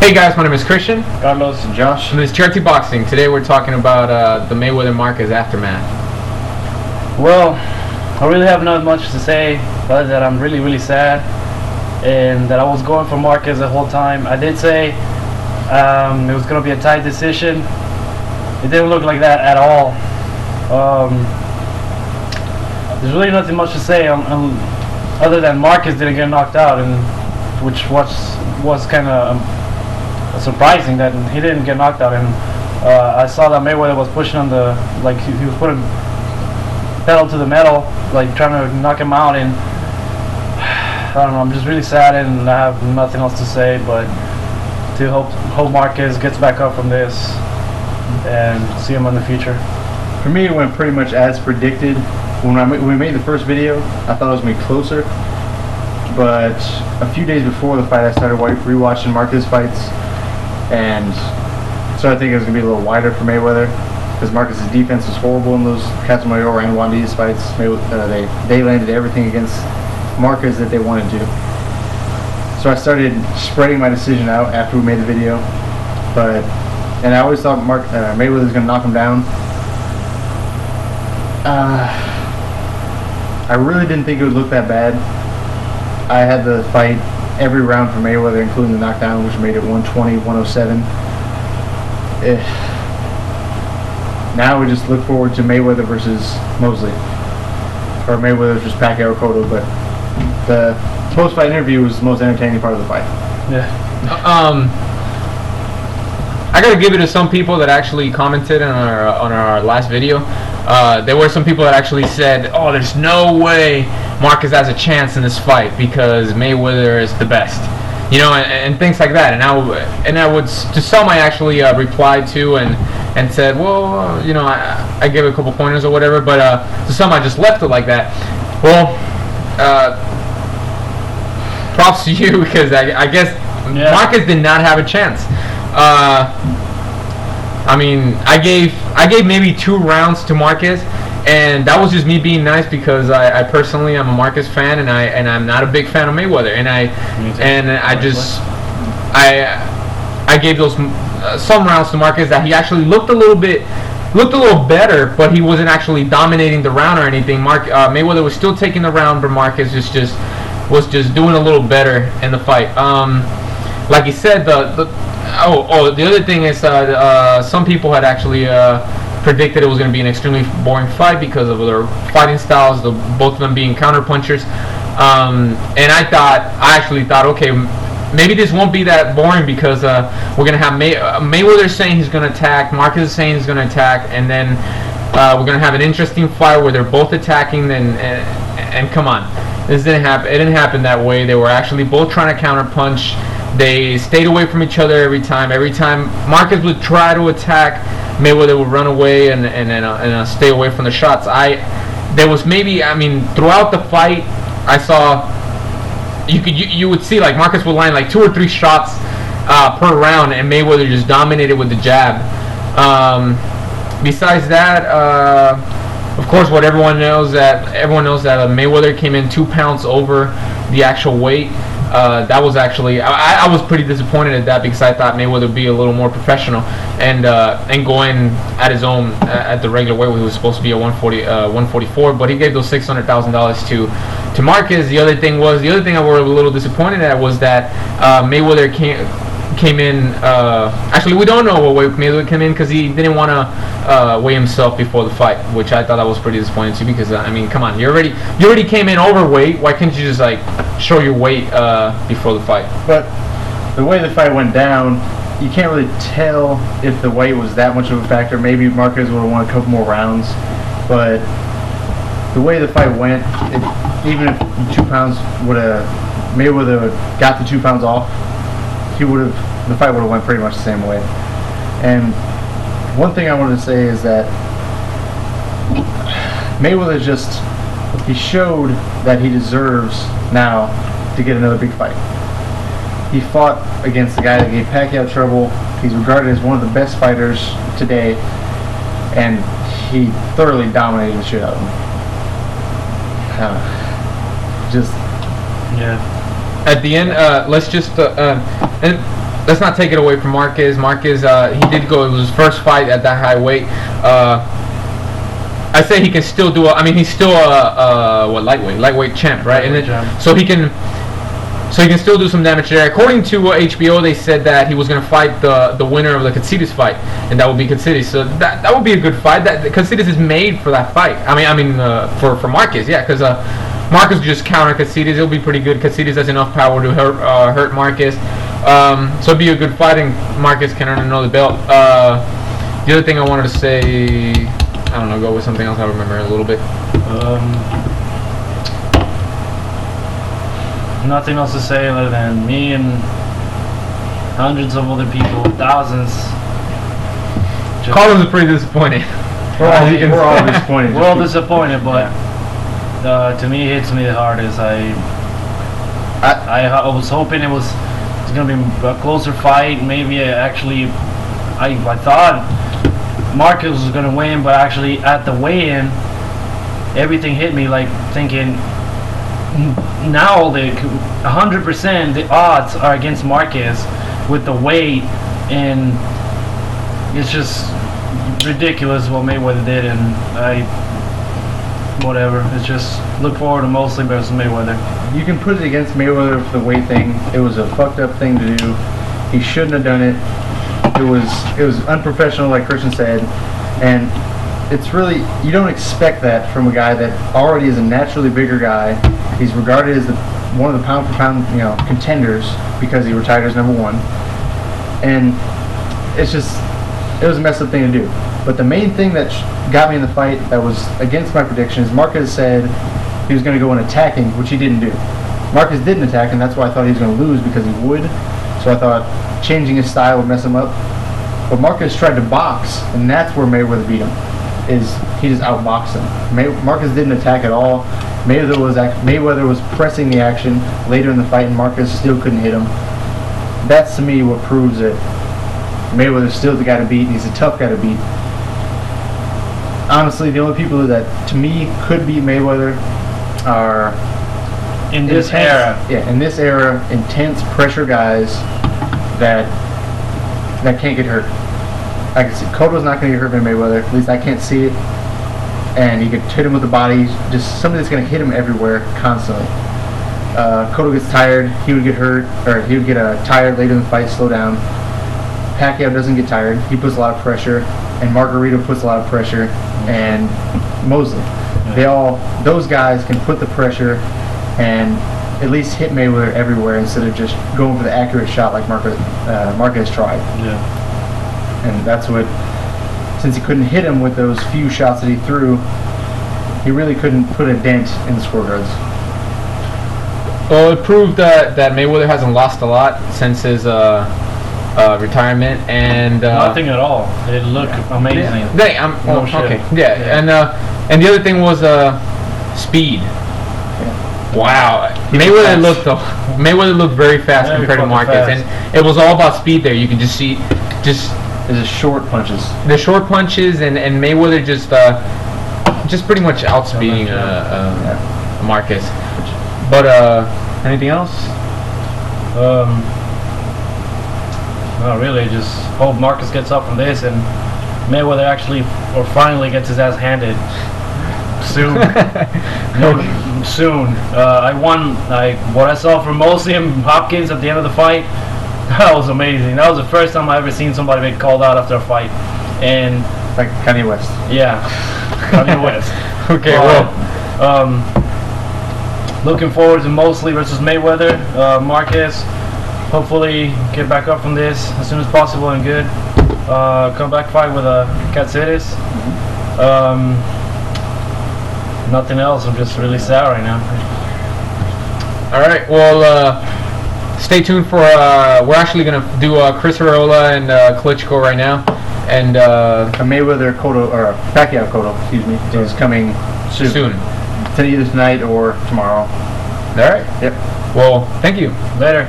Hey guys, my name is Christian. Carlos and Josh. And this is Charity Boxing. Today we're talking about the Mayweather Marquez aftermath. Well, I really have not much to say, but that I'm really sad, and that I was going for Marquez the whole time. I did say it was going to be a tight decision. It didn't look like that at all. There's really nothing much to say other than Marquez didn't get knocked out, and which was kind of surprising that he didn't get knocked out. And I saw that Mayweather was pushing on the, like he was putting pedal to the metal, like trying to knock him out. And I don't know, I'm just really sad, and I have nothing else to say but to hope Marquez gets back up from this and see him in the future. For me, it went pretty much as predicted. When we made the first video, I thought it was going to be closer. But a few days before the fight, I started rewatching Marquez fights and started thinking it was going to be a little wider for Mayweather, because Marquez's defense was horrible in those Casamayor and Juan Diaz fights. They landed everything against Marquez that they wanted to. So I started spreading my decision out after we made the video. And I always thought Mayweather was going to knock him down. I really didn't think it would look that bad. I had the fight every round for Mayweather, including the knockdown, which made it 120, 107. Now we just look forward to Mayweather versus Mosley, or Mayweather versus Pacquiao or Cotto. But the post-fight interview was the most entertaining part of the fight. Yeah. I gotta give it to some people that actually commented on our last video. There were some people that actually said, "Oh, there's no way Marquez has a chance in this fight because Mayweather is the best," you know, and things like that. And I would, to some I actually replied to and said, well, you know, I gave a couple pointers or whatever, but to some I just left it like that. Well, props to you, because I guess Marquez did not have a chance. I mean, I gave maybe 2 rounds to Marquez, and that was just me being nice, because I personally am a Marquez fan, and I'm not a big fan of Mayweather, and I gave those some rounds to Marquez that he actually looked a little better, but he wasn't actually dominating the round or anything. Mayweather was still taking the round, but Marquez was just doing a little better in the fight. Like he said, the other thing is some people had actually predicted it was going to be an extremely boring fight because of their fighting styles, both of them being counter punchers. And I actually thought, okay, maybe this won't be that boring, because we're going to have Mayweather saying he's going to attack, Marquez is saying he's going to attack, and then we're going to have an interesting fight where they're both attacking. And come on, this didn't happen. It didn't happen that way. They were actually both trying to counter punch. They stayed away from each other every time. Every time Marquez would try to attack, Mayweather would run away and stay away from the shots. There was maybe, I mean, throughout the fight, I saw you would see like Marquez would line like 2 or 3 shots per round, and Mayweather just dominated with the jab. Besides that, of course, what everyone knows that Mayweather came in 2 pounds over the actual weight. That was actually, I was pretty disappointed at that, because I thought Mayweather would be a little more professional and going at his own at the regular weight where he was supposed to be at 144, but he gave those $600,000 to Marquez. The other thing I was a little disappointed at was that Mayweather came in. Actually, we don't know what weight Mayweather came in, because he didn't want to weigh himself before the fight, which I thought that was pretty disappointing too. Because I mean, come on, you already came in overweight. Why can't you just like show your weight before the fight? But the way the fight went down, you can't really tell if the weight was that much of a factor. Maybe Marquez would have won a couple more rounds, but the way the fight went, even if 2 pounds Mayweather got the 2 pounds off, the fight would have went pretty much the same way. And one thing I wanted to say is that Mayweather he showed that he deserves now to get another big fight. He fought against the guy that gave Pacquiao trouble. He's regarded as one of the best fighters today, and he thoroughly dominated the shit out of him. Yeah. At the end, let's just let's not take it away from Marquez. Marquez, he did go. It was his first fight at that high weight. I say he can still do. He's still a lightweight champ, right? And then, so he can still do some damage there. According to HBO, they said that he was going to fight the winner of the Katsidas fight, and that would be Katsidas. So that would be a good fight. That Katsidas is made for that fight. For Marquez, yeah, because Marquez just counter Katsidas. It'll be pretty good. Katsidas has enough power to hurt Marquez. So it'd be a good fight, and Marquez can earn another belt. The other thing I wanted to say, I don't know, go with something else I remember a little bit. Nothing else to say other than me and hundreds of other people, thousands. Carlos is pretty disappointed. We're all disappointed. We're all disappointed, but to me, it hits me the hardest. I was hoping it's going to be a closer fight. Maybe I thought Marquez was going to win, but actually at the weigh-in, everything hit me like thinking, now 100% the odds are against Marquez with the weight, and it's just ridiculous what Mayweather did, and whatever. It's just look forward to Mosley versus Mayweather. You can put it against Mayweather for the weight thing. It was a fucked up thing to do. He shouldn't have done it. It was unprofessional, like Christian said, and it's really, you don't expect that from a guy that already is a naturally bigger guy. He's regarded as one of the pound for pound, contenders because he retired as number one, and it was a messed up thing to do. But the main thing that got me in the fight that was against my prediction is Marquez said he was going to go in attacking, which he didn't do. Marquez didn't attack, and that's why I thought he was going to lose, because he would. So I thought changing his style would mess him up. But Marquez tried to box, and that's where Mayweather beat him. He just outboxed him. Marquez didn't attack at all. Mayweather was pressing the action later in the fight, and Marquez still couldn't hit him. That's, to me, what proves that Mayweather's still the guy to beat, and he's a tough guy to beat. Honestly, the only people that, to me, could beat Mayweather are in this era. Yeah, in this era, intense pressure guys that can't get hurt. I can see Cotto's not going to get hurt by Mayweather. At least I can't see it. And he could hit him with the body. Just somebody that's going to hit him everywhere constantly. Cotto gets tired. He would get hurt, or he would get tired later in the fight, slow down. Pacquiao doesn't get tired. He puts a lot of pressure. And Margarito puts a lot of pressure. And Mosley. Those guys can put the pressure and at least hit Mayweather everywhere instead of just going for the accurate shot like Marquez tried. Yeah. And that's what, since he couldn't hit him with those few shots that he threw, he really couldn't put a dent in the scorecards. Well, it proved that Mayweather hasn't lost a lot since his retirement, and nothing at all. It looked amazing. Okay. Yeah. And the other thing was speed. Wow, Mayweather looked very fast compared to Marquez, and it was all about speed there. You can just see, the short punches. The short punches, and Mayweather just pretty much outspeeding Marquez. But anything else? No, really. Just hope Marquez gets up from this, and Mayweather finally gets his ass handed. Soon. Soon. What I saw from Mosley and Hopkins at the end of the fight, that was amazing. That was the first time I ever seen somebody get called out after a fight. And like Kanye West. Yeah. Kanye West. Okay, looking forward to Mosley versus Mayweather. Marquez, hopefully get back up from this as soon as possible and good. Come back fight with Katsidas. Nothing else. I'm just really sad right now. All right. Well, stay tuned for. We're actually gonna do Chris Arola and Klitschko right now, and a Mayweather Cotto, or Pacquiao Cotto, excuse me, is coming soon. Either tonight or tomorrow. All right. Yep. Well, thank you. Later.